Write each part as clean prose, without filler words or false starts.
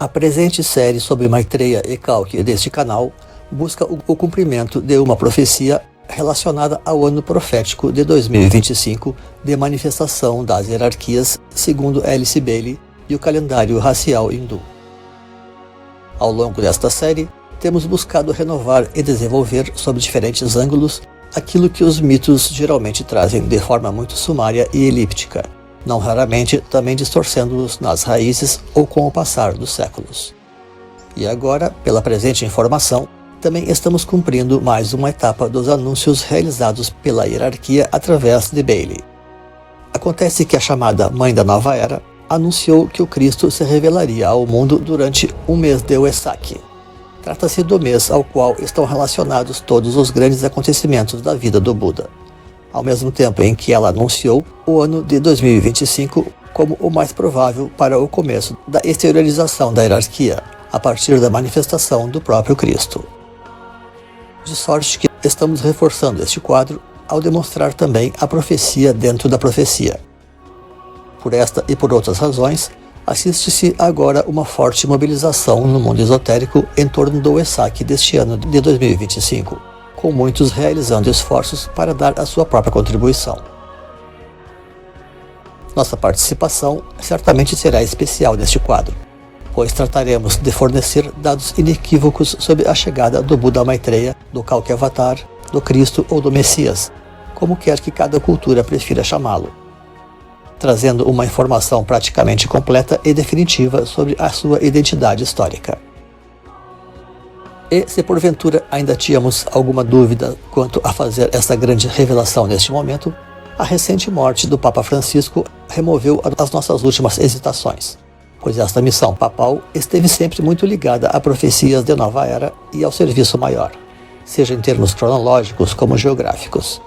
A presente série sobre Maitreya e Kalki deste canal busca o cumprimento de uma profecia relacionada ao ano profético de 2025 de manifestação das hierarquias segundo Alice Bailey e o calendário racial hindu. Ao longo desta série, temos buscado renovar e desenvolver sob diferentes ângulos aquilo que os mitos geralmente trazem de forma muito sumária e elíptica, não raramente também distorcendo-os nas raízes ou com o passar dos séculos. E agora, pela presente informação, também estamos cumprindo mais uma etapa dos anúncios realizados pela hierarquia através de Bailey. Acontece que a chamada Mãe da Nova Era anunciou que o Cristo se revelaria ao mundo durante um mês de Wesak. Trata-se do mês ao qual estão relacionados todos os grandes acontecimentos da vida do Buda, ao mesmo tempo em que ela anunciou o ano de 2025 como o mais provável para o começo da exteriorização da hierarquia, a partir da manifestação do próprio Cristo. De sorte que estamos reforçando este quadro ao demonstrar também a profecia dentro da profecia. Por esta e por outras razões, assiste-se agora uma forte mobilização no mundo esotérico em torno do Wesak deste ano de 2025, com muitos realizando esforços para dar a sua própria contribuição. Nossa participação certamente será especial neste quadro, pois trataremos de fornecer dados inequívocos sobre a chegada do Buda Maitreya, do Kalki Avatar, do Cristo ou do Messias, como quer que cada cultura prefira chamá-lo, trazendo uma informação praticamente completa e definitiva sobre a sua identidade histórica. E se porventura ainda tínhamos alguma dúvida quanto a fazer essa grande revelação neste momento, a recente morte do Papa Francisco removeu as nossas últimas hesitações, pois esta missão papal esteve sempre muito ligada a profecias de nova era e ao serviço maior, seja em termos cronológicos como geográficos.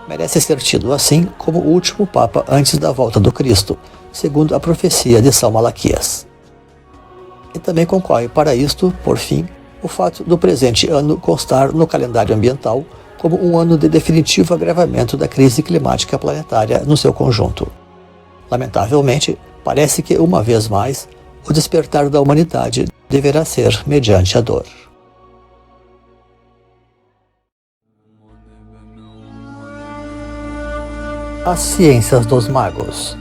Merece ser tido assim como o último Papa antes da volta do Cristo, segundo a profecia de São Malaquias. E também concorre para isto, por fim, o fato do presente ano constar no calendário ambiental como um ano de definitivo agravamento da crise climática planetária no seu conjunto. Lamentavelmente, parece que, uma vez mais, o despertar da humanidade deverá ser mediante a dor. As ciências dos magos.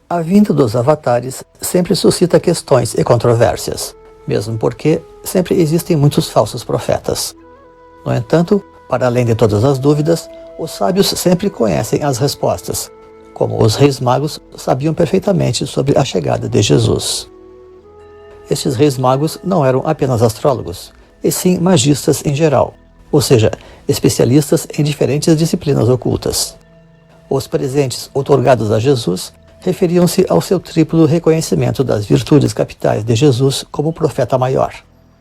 A vinda dos avatares sempre suscita questões e controvérsias, mesmo porque sempre existem muitos falsos profetas. No entanto, para além de todas as dúvidas, os sábios sempre conhecem as respostas, como os reis magos sabiam perfeitamente sobre a chegada de Jesus. Estes reis magos não eram apenas astrólogos, e sim magistas em geral, ou seja, especialistas em diferentes disciplinas ocultas. Os presentes outorgados a Jesus referiam-se ao seu triplo reconhecimento das virtudes capitais de Jesus como profeta maior,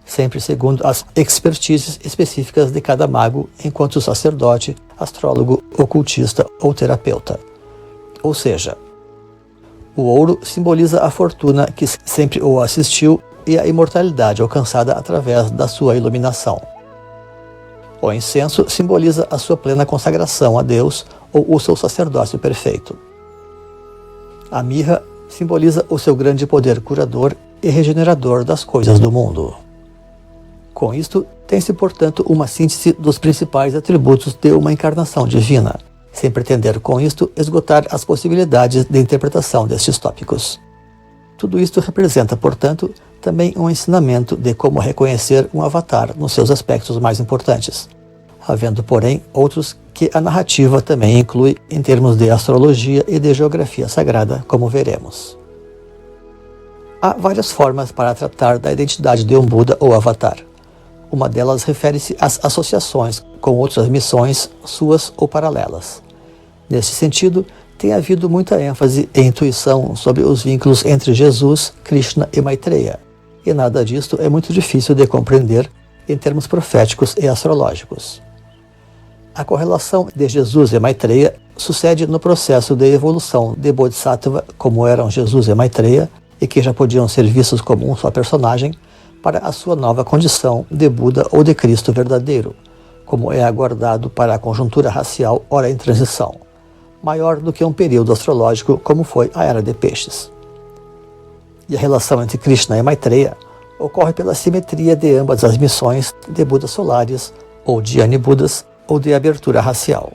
sempre segundo as expertises específicas de cada mago enquanto sacerdote, astrólogo, ocultista ou terapeuta. Ou seja, o ouro simboliza a fortuna que sempre o assistiu e a imortalidade alcançada através da sua iluminação. O incenso simboliza a sua plena consagração a Deus ou o seu sacerdócio perfeito. A mirra simboliza o seu grande poder curador e regenerador das coisas do mundo. Com isto, tem-se, portanto, uma síntese dos principais atributos de uma encarnação divina, sem pretender com isto esgotar as possibilidades de interpretação destes tópicos. Tudo isto representa, portanto, também um ensinamento de como reconhecer um avatar nos seus aspectos mais importantes, havendo, porém, outros que a narrativa também inclui em termos de astrologia e de geografia sagrada, como veremos. Há várias formas para tratar da identidade de um Buda ou avatar. Uma delas refere-se às associações com outras missões suas ou paralelas. Neste sentido, tem havido muita ênfase e intuição sobre os vínculos entre Jesus, Krishna e Maitreya, e nada disto é muito difícil de compreender em termos proféticos e astrológicos. A correlação de Jesus e Maitreya sucede no processo de evolução de Bodhisattva, como eram Jesus e Maitreya, e que já podiam ser vistos como um só personagem, para a sua nova condição de Buda ou de Cristo verdadeiro, como é aguardado para a conjuntura racial ora em transição, maior do que um período astrológico como foi a Era de Peixes. E a relação entre Krishna e Maitreya ocorre pela simetria de ambas as missões de Budas solares, ou de Anibudas, ou de abertura racial.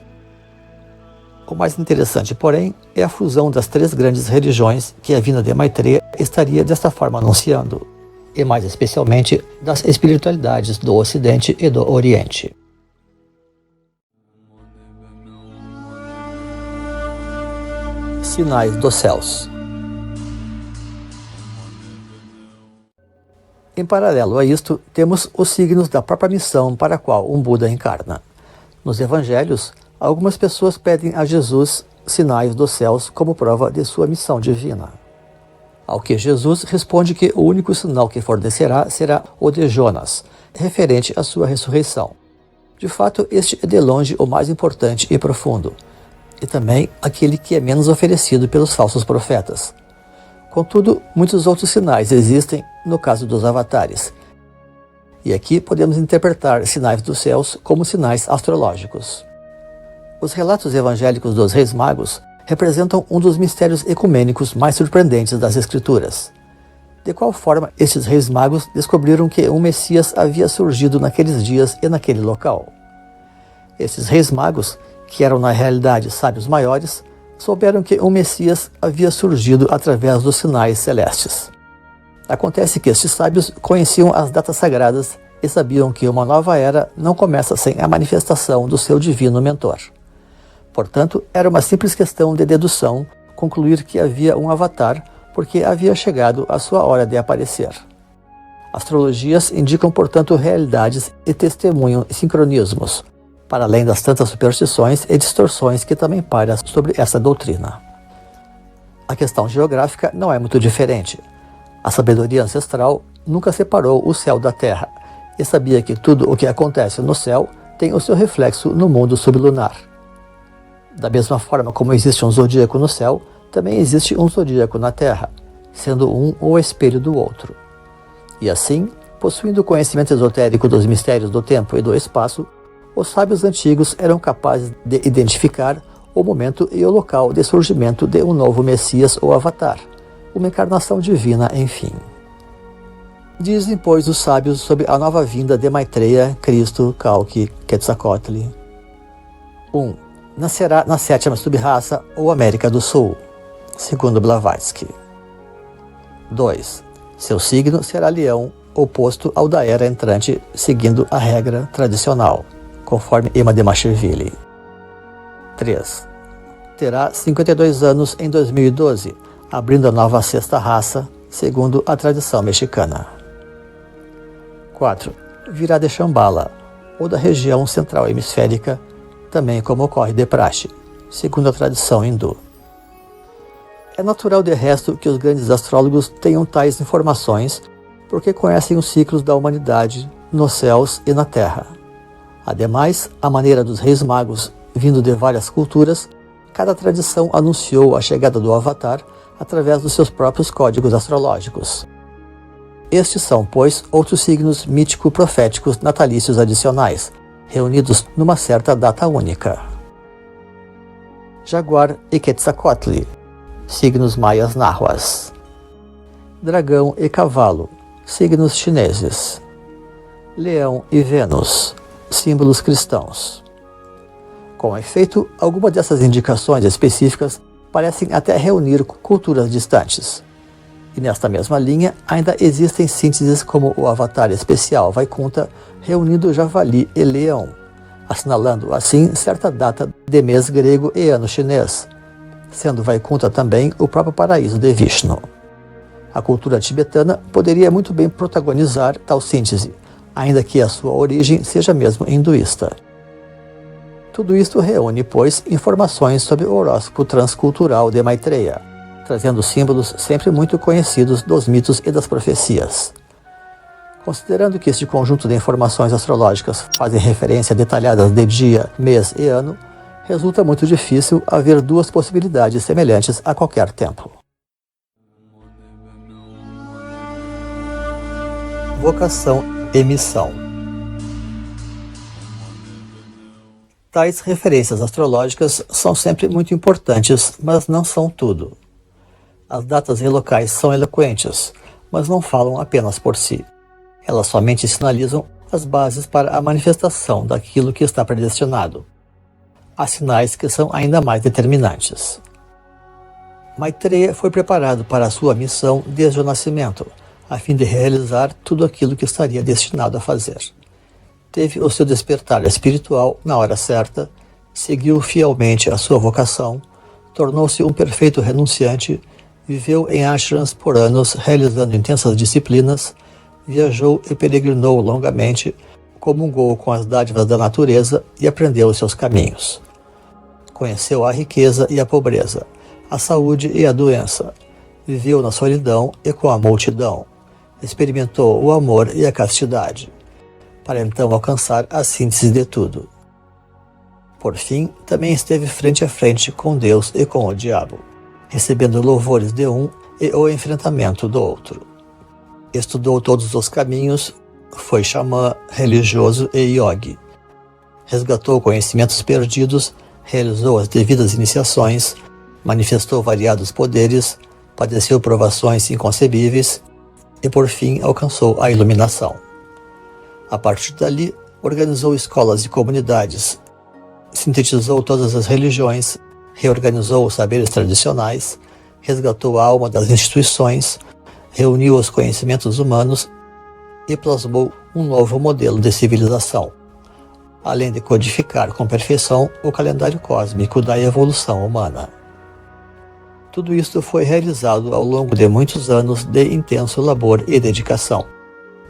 O mais interessante, porém, é a fusão das três grandes religiões que a vinda de Maitreya estaria desta forma anunciando, e mais especialmente das espiritualidades do Ocidente e do Oriente. Sinais dos céus. Em paralelo a isto, temos os signos da própria missão para a qual um Buda encarna. Nos evangelhos, algumas pessoas pedem a Jesus sinais dos céus como prova de sua missão divina. Ao que Jesus responde que o único sinal que fornecerá será o de Jonas, referente à sua ressurreição. De fato, este é de longe o mais importante e profundo, e também aquele que é menos oferecido pelos falsos profetas. Contudo, muitos outros sinais existem no caso dos avatares. E aqui podemos interpretar sinais dos céus como sinais astrológicos. Os relatos evangélicos dos Reis Magos representam um dos mistérios ecumênicos mais surpreendentes das Escrituras. De qual forma estes Reis Magos descobriram que um Messias havia surgido naqueles dias e naquele local? Esses Reis Magos, que eram na realidade sábios maiores, souberam que um Messias havia surgido através dos sinais celestes. Acontece que estes sábios conheciam as datas sagradas e sabiam que uma nova era não começa sem a manifestação do seu divino mentor. Portanto, era uma simples questão de dedução concluir que havia um avatar porque havia chegado a sua hora de aparecer. Astrologias indicam, portanto, realidades e testemunham sincronismos, para além das tantas superstições e distorções que também pairam sobre essa doutrina. A questão geográfica não é muito diferente. A sabedoria ancestral nunca separou o céu da terra e sabia que tudo o que acontece no céu tem o seu reflexo no mundo sublunar. Da mesma forma como existe um zodíaco no céu, também existe um zodíaco na terra, sendo um o espelho do outro. E assim, possuindo o conhecimento esotérico dos mistérios do tempo e do espaço, os sábios antigos eram capazes de identificar o momento e o local de surgimento de um novo Messias ou Avatar, uma encarnação divina, enfim. Dizem, pois, os sábios sobre a nova vinda de Maitreya, Cristo, Kalki, Quetzalcoatl. 1. Nascerá na 7ª subraça ou América do Sul, segundo Blavatsky. 2. Seu signo será leão, oposto ao da era entrante, seguindo a regra tradicional, conforme Ema de Machiavelli. 3. Terá 52 anos em 2012, abrindo a nova 6ª raça, segundo a tradição mexicana. 4. Virá de Shambhala, ou da região central hemisférica, também como ocorre de praxe, segundo a tradição hindu. É natural de resto que os grandes astrólogos tenham tais informações, porque conhecem os ciclos da humanidade nos céus e na terra. Ademais, à maneira dos Reis Magos, vindo de várias culturas, cada tradição anunciou a chegada do Avatar através dos seus próprios códigos astrológicos. Estes são, pois, outros signos mítico-proféticos natalícios adicionais, reunidos numa certa data única. Jaguar e Quetzalcoatl, signos maias náhuas. Dragão e cavalo, signos chineses. Leão e Vênus, símbolos cristãos. Com efeito, algumas dessas indicações específicas parecem até reunir culturas distantes. E nesta mesma linha, ainda existem sínteses como o avatar especial Vaikunta reunindo javali e leão, assinalando assim certa data de mês grego e ano chinês, sendo Vaikunta também o próprio paraíso de Vishnu. A cultura tibetana poderia muito bem protagonizar tal síntese, ainda que a sua origem seja mesmo hinduísta. Tudo isto reúne, pois, informações sobre o horóscopo transcultural de Maitreya, trazendo símbolos sempre muito conhecidos dos mitos e das profecias. Considerando que este conjunto de informações astrológicas fazem referência detalhadas de dia, mês e ano, resulta muito difícil haver duas possibilidades semelhantes a qualquer tempo. Vocação e missão. Tais referências astrológicas são sempre muito importantes, mas não são tudo. As datas e locais são eloquentes, mas não falam apenas por si. Elas somente sinalizam as bases para a manifestação daquilo que está predestinado. Há sinais que são ainda mais determinantes. Maitreya foi preparado para a sua missão desde o nascimento, a fim de realizar tudo aquilo que estaria destinado a fazer. Teve o seu despertar espiritual na hora certa, seguiu fielmente a sua vocação, tornou-se um perfeito renunciante, viveu em ashrams por anos realizando intensas disciplinas, viajou e peregrinou longamente, comungou com as dádivas da natureza e aprendeu os seus caminhos. Conheceu a riqueza e a pobreza, a saúde e a doença, viveu na solidão e com a multidão, experimentou o amor e a castidade, para então alcançar a síntese de tudo. Por fim, também esteve frente a frente com Deus e com o diabo, recebendo louvores de um e o enfrentamento do outro. Estudou todos os caminhos, foi xamã, religioso e yogi. Resgatou conhecimentos perdidos, realizou as devidas iniciações, manifestou variados poderes, padeceu provações inconcebíveis e, por fim, alcançou a iluminação. A partir dali, organizou escolas e comunidades, sintetizou todas as religiões, reorganizou os saberes tradicionais, resgatou a alma das instituições, reuniu os conhecimentos humanos e plasmou um novo modelo de civilização, além de codificar com perfeição o calendário cósmico da evolução humana. Tudo isto foi realizado ao longo de muitos anos de intenso labor e dedicação,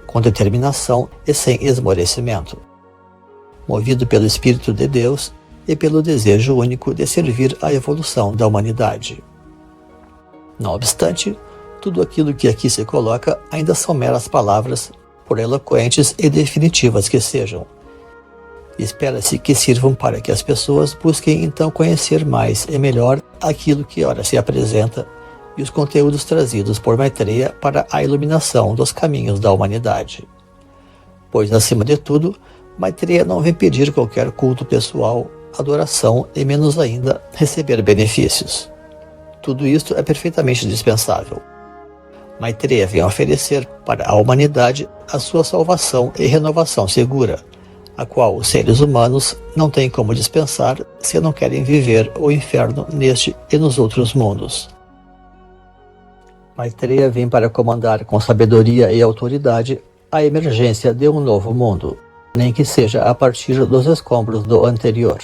com determinação e sem esmorecimento, movido pelo Espírito de Deus e pelo desejo único de servir à evolução da humanidade. Não obstante, tudo aquilo que aqui se coloca ainda são meras palavras, por eloquentes e definitivas que sejam. Espera-se que sirvam para que as pessoas busquem então conhecer mais e melhor aquilo que ora se apresenta e os conteúdos trazidos por Maitreya para a iluminação dos caminhos da humanidade. Pois, acima de tudo, Maitreya não vem pedir qualquer culto pessoal, adoração e menos ainda receber benefícios. Tudo isto é perfeitamente dispensável. Maitreya vem oferecer para a humanidade a sua salvação e renovação segura, a qual os seres humanos não têm como dispensar se não querem viver o inferno neste e nos outros mundos. Maitreya vem para comandar com sabedoria e autoridade a emergência de um novo mundo, nem que seja a partir dos escombros do anterior.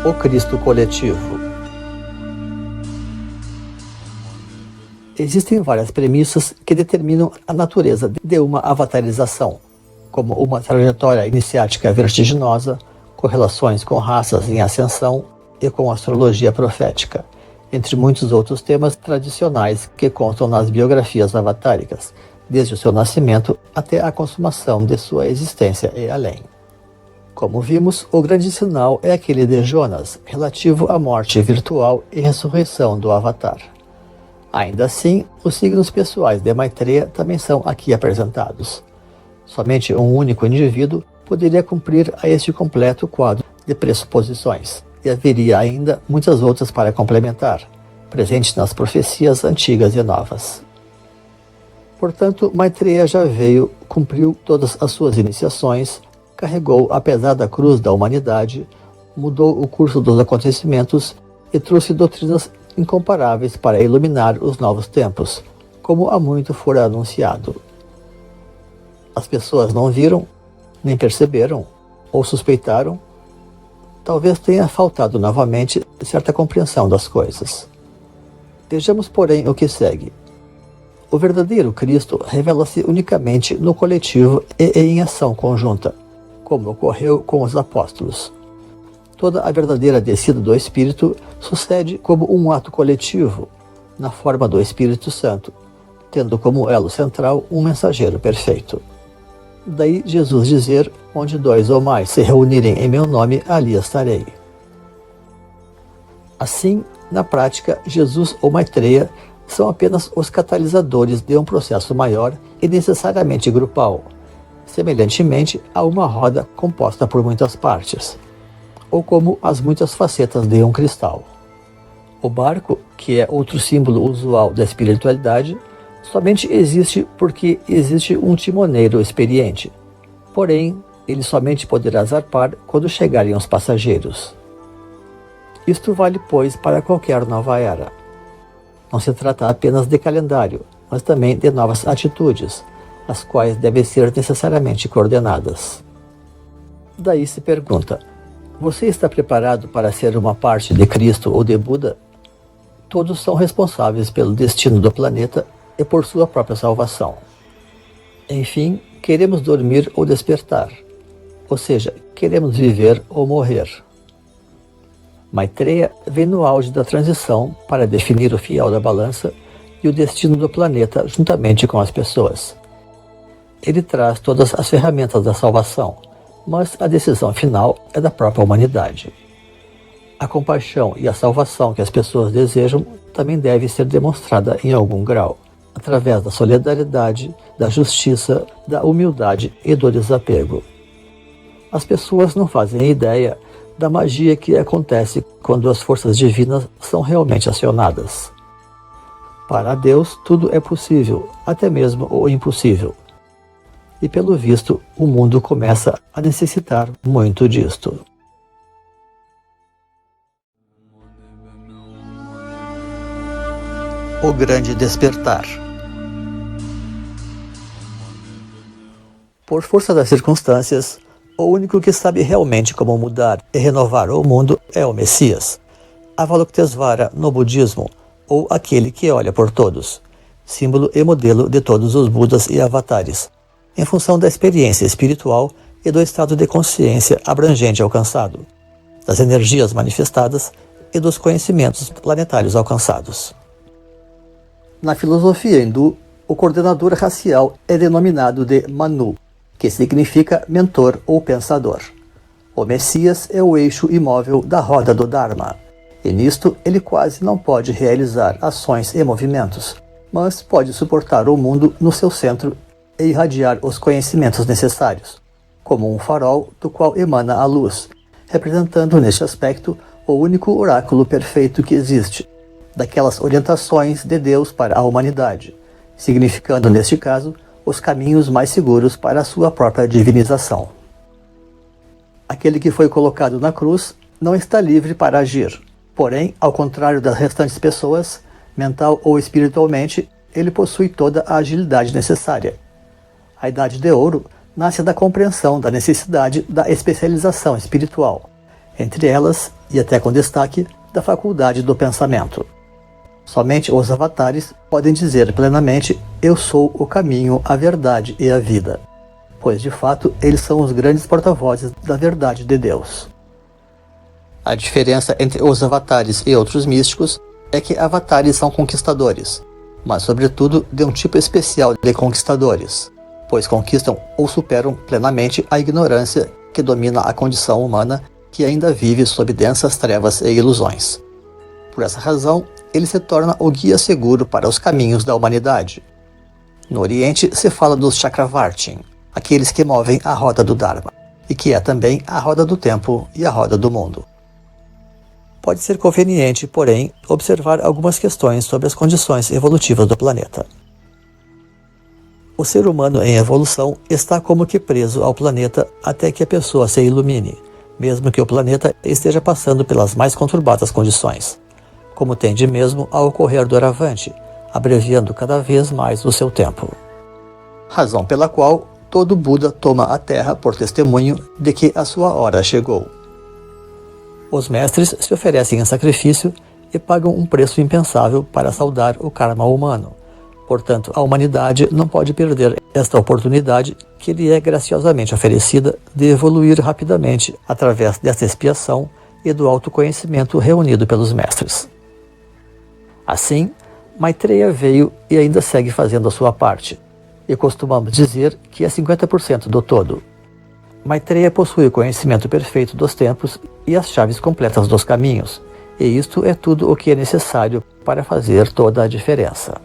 O Cristo coletivo. Existem várias premissas que determinam a natureza de uma avatarização, como uma trajetória iniciática vertiginosa, correlações com raças em ascensão e com astrologia profética, entre muitos outros temas tradicionais que constam nas biografias avatáricas, desde o seu nascimento até a consumação de sua existência e além. Como vimos, o grande sinal é aquele de Jonas, relativo à morte virtual e ressurreição do Avatar. Ainda assim, os signos pessoais de Maitreya também são aqui apresentados. Somente um único indivíduo poderia cumprir a este completo quadro de pressuposições, e haveria ainda muitas outras para complementar, presentes nas profecias antigas e novas. Portanto, Maitreya já veio, cumpriu todas as suas iniciações, carregou a pesada cruz da humanidade, mudou o curso dos acontecimentos e trouxe doutrinas incomparáveis para iluminar os novos tempos, como há muito fora anunciado. As pessoas não viram, nem perceberam, ou suspeitaram. Talvez tenha faltado novamente certa compreensão das coisas. Vejamos, porém, o que segue. O verdadeiro Cristo revela-se unicamente no coletivo e em ação conjunta, como ocorreu com os apóstolos. Toda a verdadeira descida do Espírito sucede como um ato coletivo, na forma do Espírito Santo, tendo como elo central um mensageiro perfeito. Daí Jesus dizer, onde 2 ou mais se reunirem em meu nome, ali estarei. Assim, na prática, Jesus ou Maitreya são apenas os catalisadores de um processo maior e necessariamente grupal, semelhantemente a uma roda composta por muitas partes, ou como as muitas facetas de um cristal. O barco, que é outro símbolo usual da espiritualidade, somente existe porque existe um timoneiro experiente. Porém, ele somente poderá zarpar quando chegarem os passageiros. Isto vale, pois, para qualquer nova era. Não se trata apenas de calendário, mas também de novas atitudes, as quais devem ser necessariamente coordenadas. Daí se pergunta: você está preparado para ser uma parte de Cristo ou de Buda? Todos são responsáveis pelo destino do planeta e por sua própria salvação. Enfim, queremos dormir ou despertar, ou seja, queremos viver ou morrer. Maitreya vem no auge da transição para definir o fiel da balança e o destino do planeta juntamente com as pessoas. Ele traz todas as ferramentas da salvação, mas a decisão final é da própria humanidade. A compaixão e a salvação que as pessoas desejam também deve ser demonstrada em algum grau, através da solidariedade, da justiça, da humildade e do desapego. As pessoas não fazem ideia da magia que acontece quando as forças divinas são realmente acionadas. Para Deus, tudo é possível, até mesmo o impossível. E pelo visto, o mundo começa a necessitar muito disto. O Grande Despertar. Por força das circunstâncias, o único que sabe realmente como mudar e renovar o mundo é o Messias, Avalokitesvara no budismo, ou aquele que olha por todos, símbolo e modelo de todos os Budas e avatares, em função da experiência espiritual e do estado de consciência abrangente alcançado, das energias manifestadas e dos conhecimentos planetários alcançados. Na filosofia hindu, o coordenador racial é denominado de Manu, que significa mentor ou pensador. O Messias é o eixo imóvel da roda do Dharma, e nisto ele quase não pode realizar ações e movimentos, mas pode suportar o mundo no seu centro e irradiar os conhecimentos necessários, como um farol do qual emana a luz, representando neste aspecto o único oráculo perfeito que existe, daquelas orientações de Deus para a humanidade, significando neste caso os caminhos mais seguros para a sua própria divinização. Aquele que foi colocado na cruz não está livre para agir, porém, ao contrário das restantes pessoas, mental ou espiritualmente, ele possui toda a agilidade necessária. A Idade de Ouro nasce da compreensão da necessidade da especialização espiritual, entre elas, e até com destaque, da faculdade do pensamento. Somente os avatares podem dizer plenamente: eu sou o caminho, a verdade e a vida, pois de fato eles são os grandes porta-vozes da verdade de Deus. A diferença entre os avatares e outros místicos é que avatares são conquistadores, mas sobretudo de um tipo especial de conquistadores, pois conquistam ou superam plenamente a ignorância que domina a condição humana, que ainda vive sob densas trevas e ilusões. Por essa razão, ele se torna o guia seguro para os caminhos da humanidade. No Oriente se fala dos Chakravartin, aqueles que movem a roda do Dharma, e que é também a roda do tempo e a roda do mundo. Pode ser conveniente, porém, observar algumas questões sobre as condições evolutivas do planeta. O ser humano em evolução está como que preso ao planeta até que a pessoa se ilumine, mesmo que o planeta esteja passando pelas mais conturbadas condições, como tende mesmo a ocorrer doravante, abreviando cada vez mais o seu tempo. Razão pela qual todo Buda toma a Terra por testemunho de que a sua hora chegou. Os mestres se oferecem em sacrifício e pagam um preço impensável para saldar o karma humano. Portanto, a humanidade não pode perder esta oportunidade que lhe é graciosamente oferecida de evoluir rapidamente através desta expiação e do autoconhecimento reunido pelos mestres. Assim, Maitreya veio e ainda segue fazendo a sua parte, e costumamos dizer que é 50% do todo. Maitreya possui o conhecimento perfeito dos tempos e as chaves completas dos caminhos, e isto é tudo o que é necessário para fazer toda a diferença.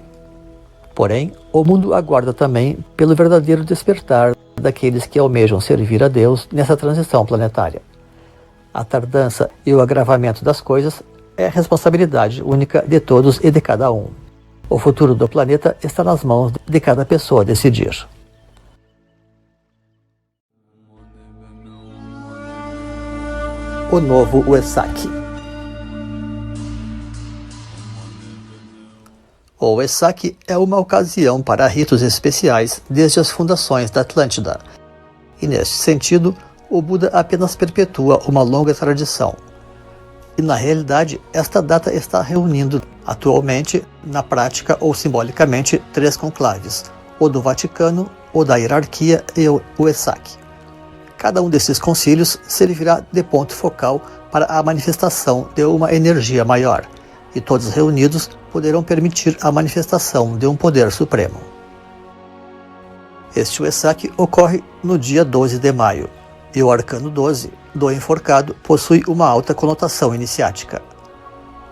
Porém, o mundo aguarda também pelo verdadeiro despertar daqueles que almejam servir a Deus nessa transição planetária. A tardança e o agravamento das coisas é responsabilidade única de todos e de cada um. O futuro do planeta está nas mãos de cada pessoa decidir. O novo Wesak. O Wesak é uma ocasião para ritos especiais desde as fundações da Atlântida. E neste sentido, o Buda apenas perpetua uma longa tradição. E na realidade, esta data está reunindo atualmente, na prática ou simbolicamente, 3 conclaves: o do Vaticano, o da Hierarquia e o Wesak. Cada um desses concílios servirá de ponto focal para a manifestação de uma energia maior, e todos reunidos poderão permitir a manifestação de um poder supremo. Este Wesak ocorre no dia 12 de maio, e o arcano 12, do enforcado, possui uma alta conotação iniciática.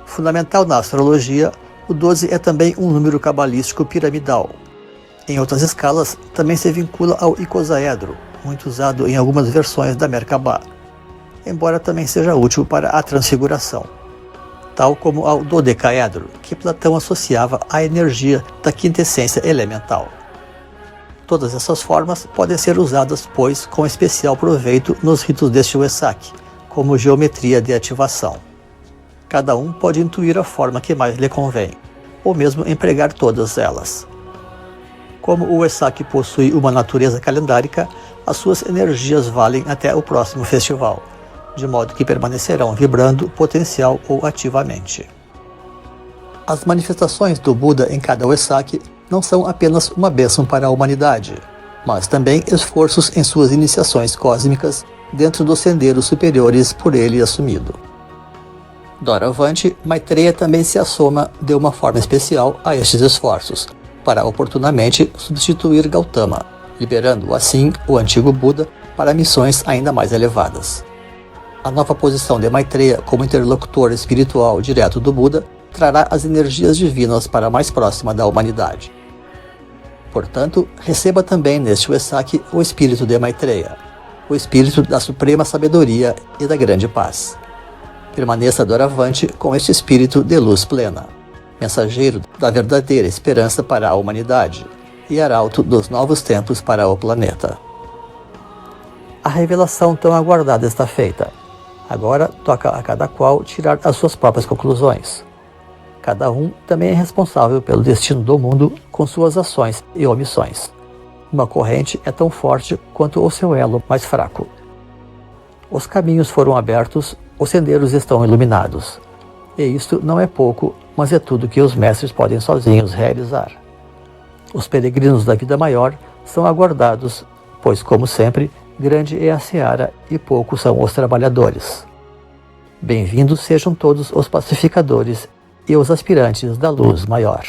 Fundamental na astrologia, o 12 é também um número cabalístico piramidal. Em outras escalas, também se vincula ao icosaedro, muito usado em algumas versões da Merkabah, embora também seja útil para a transfiguração, tal como ao dodecaedro, que Platão associava à energia da quintessência elemental. Todas essas formas podem ser usadas, pois, com especial proveito nos ritos deste Wesak, como geometria de ativação. Cada um pode intuir a forma que mais lhe convém, ou mesmo empregar todas elas. Como o Wesak possui uma natureza calendárica, as suas energias valem até o próximo festival, de modo que permanecerão vibrando potencial ou ativamente. As manifestações do Buda em cada Wesak não são apenas uma bênção para a humanidade, mas também esforços em suas iniciações cósmicas dentro dos sendeiros superiores por ele assumido. Doravante, Maitreya também se assoma de uma forma especial a estes esforços, para oportunamente substituir Gautama, liberando assim o antigo Buda para missões ainda mais elevadas. A nova posição de Maitreya como interlocutor espiritual direto do Buda trará as energias divinas para mais próxima da humanidade. Portanto, receba também neste Wesak o espírito de Maitreya, o espírito da suprema sabedoria e da grande paz. Permaneça doravante com este espírito de luz plena, mensageiro da verdadeira esperança para a humanidade e arauto dos novos tempos para o planeta. A revelação tão aguardada está feita. Agora toca a cada qual tirar as suas próprias conclusões. Cada um também é responsável pelo destino do mundo com suas ações e omissões. Uma corrente é tão forte quanto o seu elo mais fraco. Os caminhos foram abertos, os sendeiros estão iluminados. E isto não é pouco, mas é tudo que os mestres podem sozinhos realizar. Os peregrinos da vida maior são aguardados, pois, como sempre, grande é a seara e poucos são os trabalhadores. Bem-vindos sejam todos os pacificadores e os aspirantes da luz maior.